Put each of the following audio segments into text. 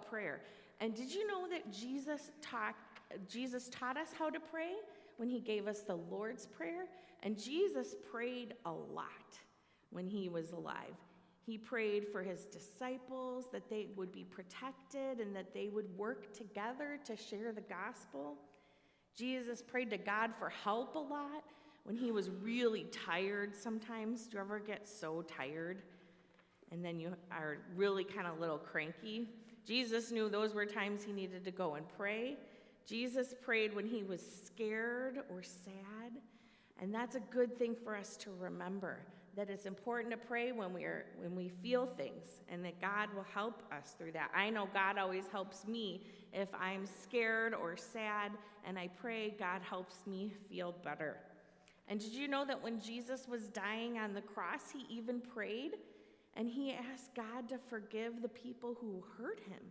prayer. And did you know that Jesus taught us how to pray when he gave us the Lord's Prayer? And Jesus prayed a lot when he was alive. He prayed for his disciples, that they would be protected and that they would work together to share the gospel. Jesus prayed to God for help a lot when he was really tired sometimes. Do you ever get so tired and then you are really kind of a little cranky? Jesus knew those were times he needed to go and pray. Jesus prayed when he was scared or sad. And that's a good thing for us to remember, that it's important to pray when we feel things, and that God will help us through that. I know God always helps me if I'm scared or sad, and I pray, God helps me feel better. And did you know that when Jesus was dying on the cross, he even prayed, and he asked God to forgive the people who hurt him?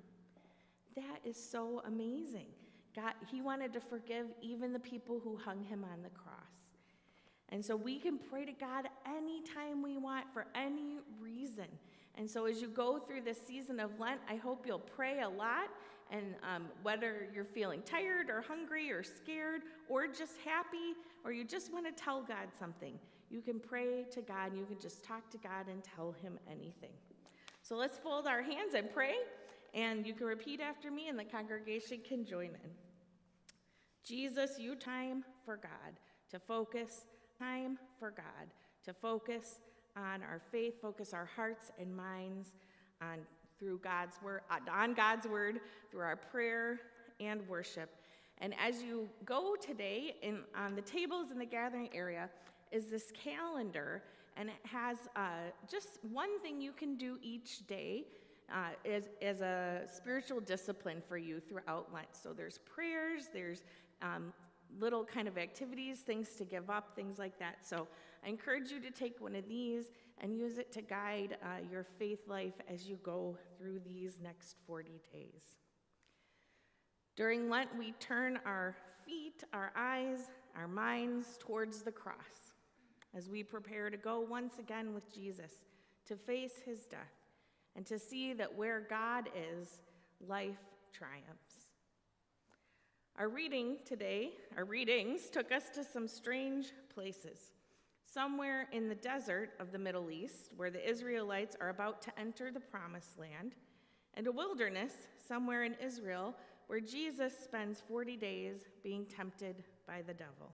That is so amazing. God, he wanted to forgive even the people who hung him on the cross. And so we can pray to God anytime we want for any reason. And so as you go through this season of Lent, I hope you'll pray a lot. And whether you're feeling tired or hungry or scared or just happy or you just want to tell God something, you can pray to God. You can just talk to God and tell him anything. So let's fold our hands and pray. And you can repeat after me and the congregation can join in. Jesus, you time for God to focus. Time for God to focus on our faith, focus our hearts and minds on God's word, through our prayer and worship. And as you go today, on the tables in the gathering area is this calendar, and it has just one thing you can do each day as a spiritual discipline for you throughout Lent. So there's prayers, there's little kind of activities, things to give up, things like that. So I encourage you to take one of these and use it to guide your faith life as you go through these next 40 days. During Lent, we turn our feet, our eyes, our minds towards the cross as we prepare to go once again with Jesus to face his death and to see that where God is, life triumphs. Our readings took us to some strange places. Somewhere in the desert of the Middle East, where the Israelites are about to enter the promised land, and a wilderness somewhere in Israel, where Jesus spends 40 days being tempted by the devil.